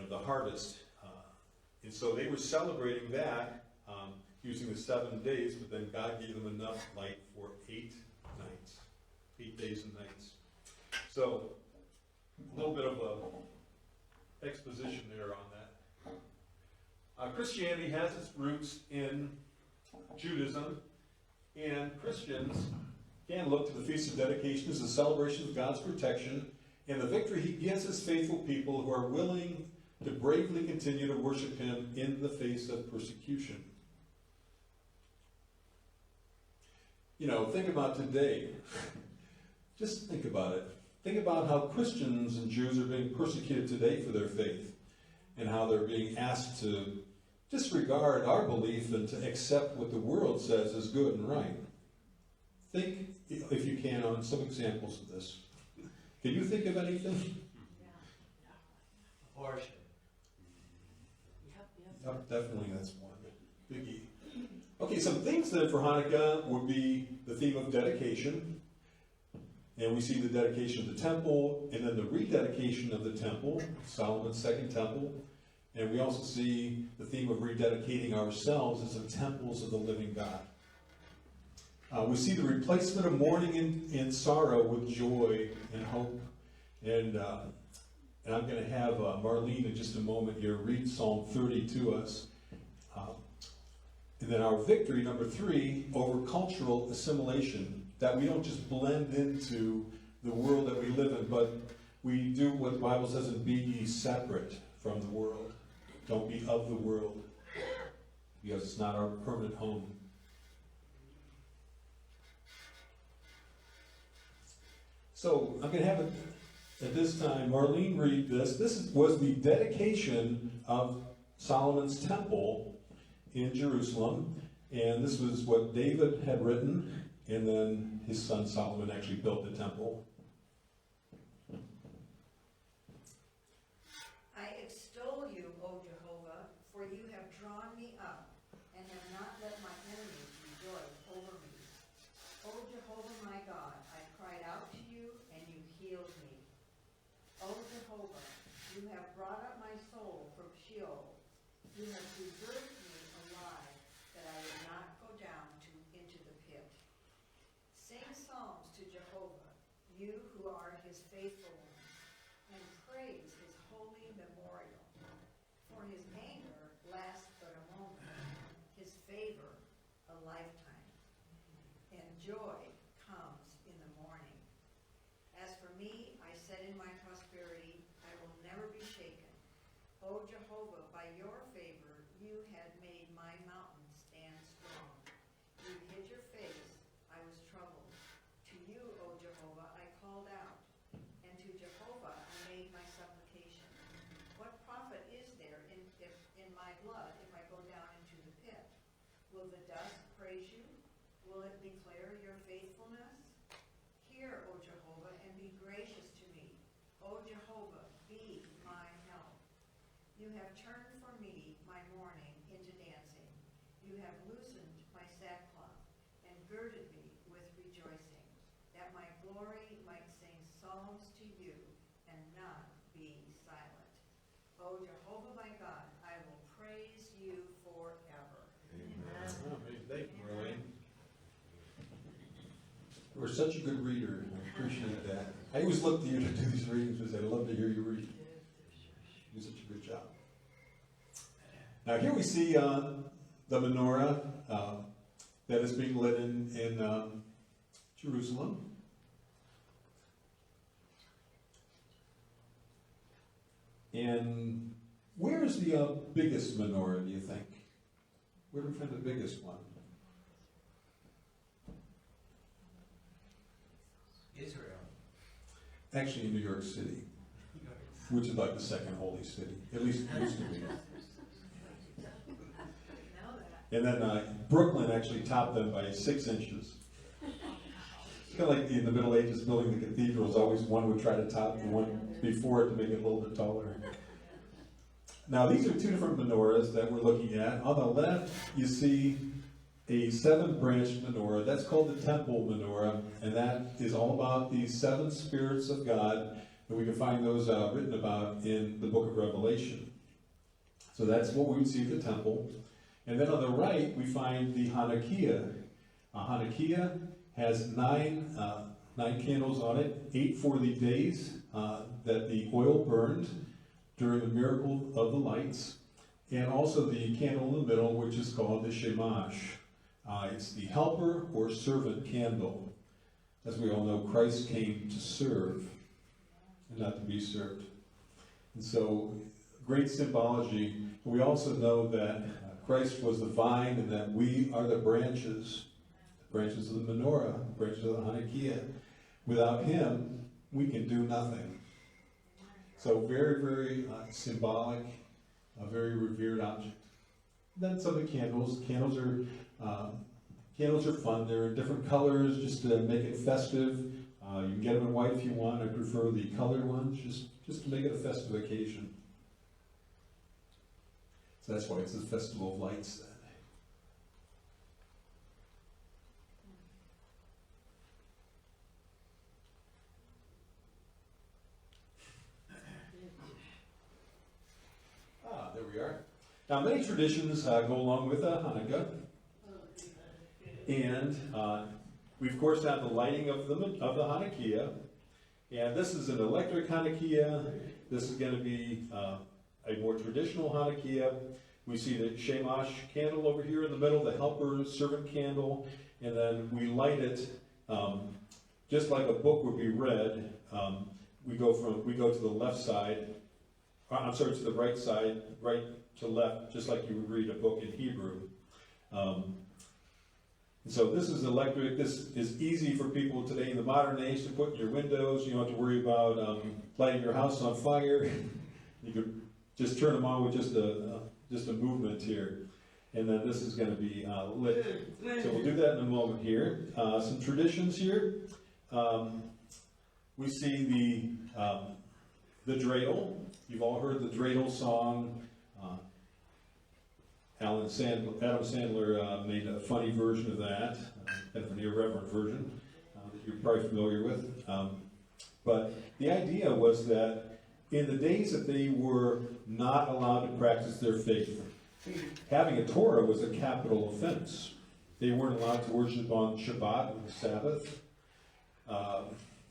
of the harvest. And so they were celebrating that using the 7 days, but then God gave them enough light for 8 nights, 8 days and nights. So a little bit of a exposition there on that. Christianity has its roots in Judaism, and Christians can look to the Feast of Dedication as a celebration of God's protection and the victory he gives his faithful people who are willing to bravely continue to worship him in the face of persecution. You know, think about today. Just think about it. Think about how Christians and Jews are being persecuted today for their faith, and how they're being asked to disregard our belief and to accept what the world says is good and right. Think, if you can, on some examples of this. Can you think of anything? Abortion. Yep, definitely that's one. Biggie. Okay, some things then for Hanukkah would be the theme of dedication. And we see the dedication of the temple, and then the rededication of the temple, Solomon's second temple. And we also see the theme of rededicating ourselves as the temples of the living God. We see the replacement of mourning and sorrow with joy and hope. And I'm going to have Marlene in just a moment here read Psalm 30 to us. And then our victory, number 3, over cultural assimilation. That we don't just blend into the world that we live in, but we do what the Bible says in be ye separate from the world. Don't be of the world, because it's not our permanent home. So I'm going to have it at this time, Marlene read this. This was the dedication of Solomon's temple in Jerusalem. And this was what David had written. And then his son Solomon actually built the temple. I extol you, O Jehovah, for you have drawn me up and have not let my enemies rejoice over me. O Jehovah my God, I cried out to you and you healed me. O Jehovah, you have brought up my soul from Sheol. You have preserved me alive, that I would not go down into the pit. Sing psalms to Jehovah, you who are his faithful ones, and praise his holy memorial. For his anger lasts but a moment, his favor a lifetime, and joy comes in the morning. As for me, I said in my prosperity, I will never be shaken. O Jehovah, by your favor you had made my mountain stand strong. You hid your face, I was troubled. To you, O Jehovah, I called out, and to Jehovah I made my supplication. What profit is there in my blood if I go down into the pit? Will the dust praise you? Will it declare your faithfulness? Hear, O Jehovah, and be gracious to me. O Jehovah, be my help. You have turned for me my mourning into dancing. You have loosened my sackcloth and girded me with rejoicing, that my glory might sing psalms to you and not be silent. O Jehovah my God, I will praise you forever. Amen. Oh, thank you, Marlene. You were such a good reader. I appreciate that. I always look to you to do these readings because I love to hear you read. You do such a good job. Now here we see the menorah that is being lit in Jerusalem. And where is the biggest menorah, do you think? Where do we find the biggest one? Israel. Actually, in New York City, which is like the second holy city. At least it used to be. And then Brooklyn actually topped them by 6 inches. It's kind of like in the Middle Ages, building the cathedrals, always one would try to top the one before it to make it a little bit taller. Now, these are 2 different menorahs that we're looking at. On the left, you see a 7-branched menorah. That's called the temple menorah, and that is all about the 7 spirits of God And we can find those written about in the book of Revelation. So that's what we would see at the temple. And then on the right, we find the Hanukkah. Hanukkah has nine candles on it, 8 for the days that the oil burned during the miracle of the lights, and also the candle in the middle, which is called the Shemash. It's the helper or servant candle. As we all know, Christ came to serve and not to be served. And so, great symbology. We also know that Christ was the vine and that we are the branches of the menorah, the branches of the Hanukkah. Without him, we can do nothing. So very, very symbolic, a very revered object. Then some of the candles. Candles are fun. They're in different colors just to make it festive. You can get them in white if you want. I prefer the colored ones just to make it a festive occasion. So that's why it's the Festival of Lights then. There we are. Now, many traditions go along with Hanukkah. And we, of course, have the lighting of the Hanukkah. And this is an electric Hanukkah. This is going to be a more traditional Hanukkah. We see the Shemash candle over here in the middle, the helper servant candle. And then we light it just like a book would be read. We go to the left side. To the right side, right to left, just like you would read a book in Hebrew. So this is electric. This is easy for people today in the modern age to put in your windows. You don't have to worry about lighting your house on fire. You could just turn them on with just a movement here. And then this is going to be lit. So we'll do that in a moment here. Some traditions here. We see the dreidel. You've all heard the dreidel song. Adam Sandler made a funny version of that, kind of an irreverent version that you're probably familiar with. But the idea was that in the days that they were not allowed to practice their faith, having a Torah was a capital offense. They weren't allowed to worship on Shabbat, on the Sabbath.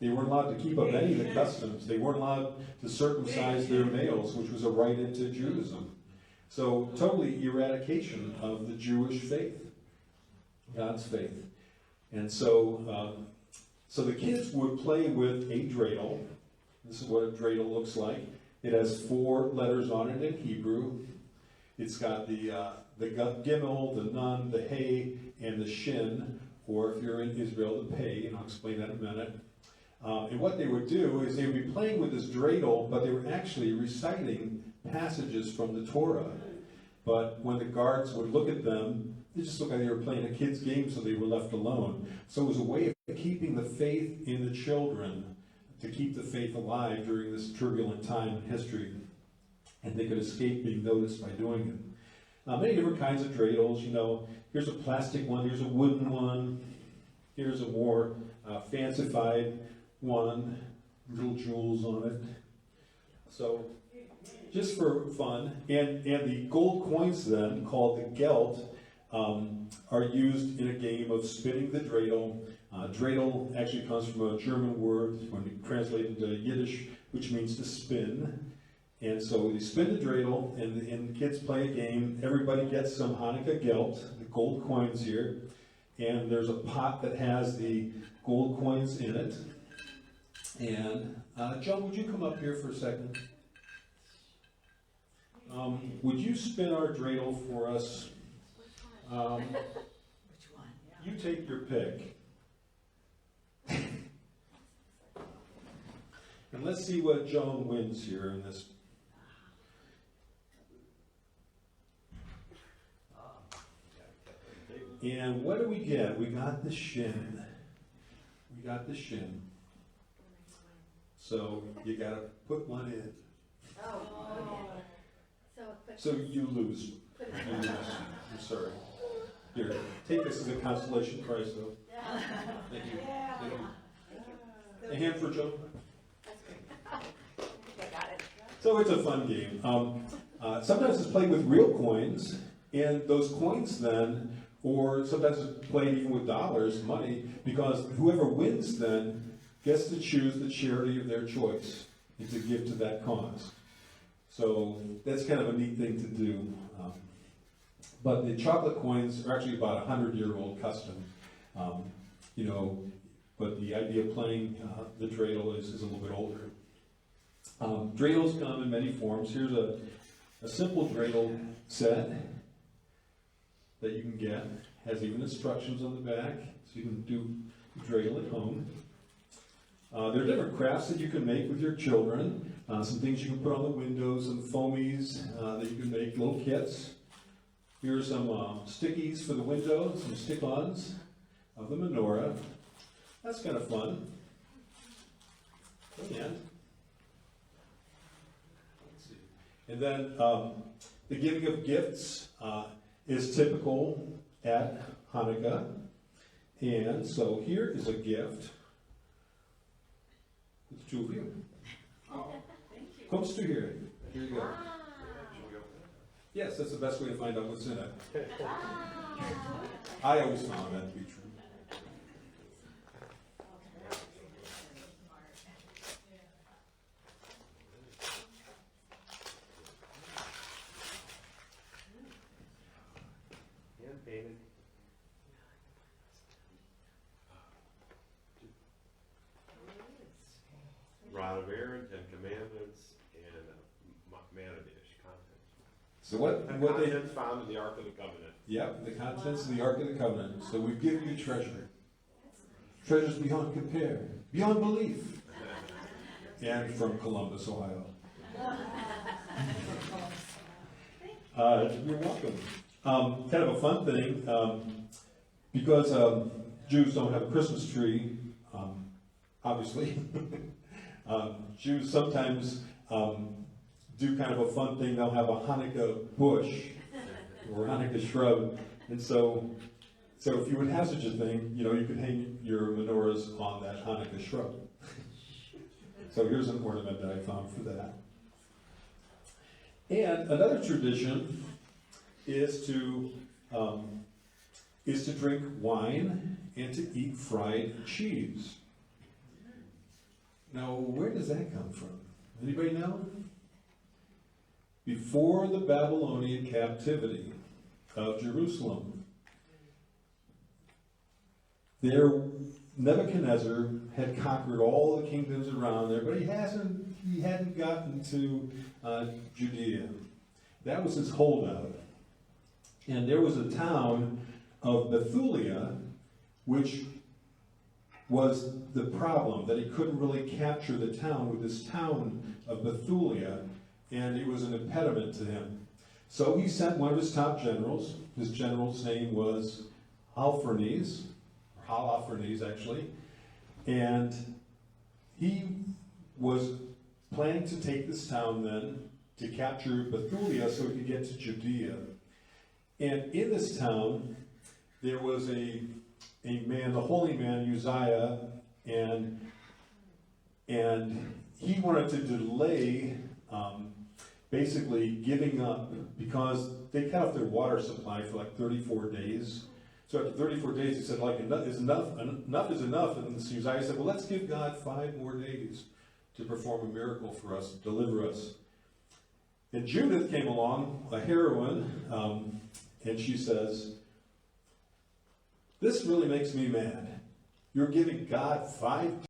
They weren't allowed to keep up any of the customs. They weren't allowed to circumcise their males, which was a right into Judaism. So totally eradication of the Jewish faith, God's faith. And so, so the kids would play with a dreidel. This is what a dreidel looks like. It has 4 letters on it in Hebrew. It's got the gimel, the nun, the hey, and the shin, or if you're in Israel, the pei, and I'll explain that in a minute. And what they would do is they would be playing with this dreidel, but they were actually reciting passages from the Torah. But when the guards would look at them, they just looked like they were playing a kid's game, so they were left alone. So it was a way of keeping the faith in the children, to keep the faith alive during this turbulent time in history. And they could escape being noticed by doing it. Many different kinds of dreidels. You know, here's a plastic one, here's a wooden one, here's a more fancified one, little jewels on it. So, just for fun, and the gold coins then, called the gelt, are used in a game of spinning the dreidel. Dreidel actually comes from a German word, when you translate into Yiddish, which means to spin. And so they spin the dreidel, and the kids play a game. Everybody gets some Hanukkah gelt, the gold coins here, and there's a pot that has the gold coins in it. And John, would you come up here for a second? Would you spin our dreidel for us? Which one? You take your pick. And let's see what Joan wins here in this. And what do we get? We got the shin. We got the shin. So you got to put one in. Oh, okay. So you lose. You lose. I'm sorry. Here, take this as a consolation prize, though. Thank you. Thank you. A hand for Joan. That's great. So it's a fun game. Sometimes it's played with real coins, and those coins then, or sometimes it's played even with dollars, money, because whoever wins then gets to choose the charity of their choice and to give to that cause. So that's kind of a neat thing to do. But the chocolate coins are actually about 100-year-old custom. But the idea of playing the dreidel is a little bit older. Dreidels come in many forms. Here's a simple dreidel set that you can get. Has even instructions on the back, so you can do dreidel at home. There are different crafts that you can make with your children. Some things you can put on the windows, some foamies that you can make, little kits. Here are some stickies for the windows, some stick-ons of the menorah. That's kind of fun. And then the giving of gifts is typical at Hanukkah. And so here is a gift. It's two of you. Oh, thank you. Come to here. Here you go. Yes, that's the best way to find out what's in it. I always found that to be true. Painted. Rod of Aaron, Ten Commandments, and manna dish contents. So what they Contents found in the Ark of the Covenant. Yep, the contents of the Ark of the Covenant. So we've given you treasure. Treasures beyond compare, beyond belief. And from Columbus, Ohio. You're welcome. Kind of a fun thing, because Jews don't have a Christmas tree, obviously. Jews sometimes do kind of a fun thing. They'll have a Hanukkah bush or Hanukkah shrub, and so if you would have such a thing, you could hang your menorahs on that Hanukkah shrub. So here's an ornament that I found for that. And another tradition is to drink wine and to eat fried cheese. Now, where does that come from? Anybody know? Before the Babylonian captivity of Jerusalem, Nebuchadnezzar had conquered all the kingdoms around there, but he hadn't gotten to Judea. That was his holdout. And there was a town of Bethulia, which was the problem, that he couldn't really capture the town with this town of Bethulia, and it was an impediment to him. So he sent one of his top generals. His general's name was Holofernes actually, and he was planning to take this town then to capture Bethulia so he could get to Judea. And in this town, there was a man, the holy man Uzziah, and he wanted to delay basically giving up, because they cut off their water supply for like 34 days. So after 34 days, he said, enough is enough. And Uzziah said, well, let's give God 5 more days to perform a miracle for us, deliver us. And Judith came along, a heroine, and she says, this really makes me mad. You're giving God 5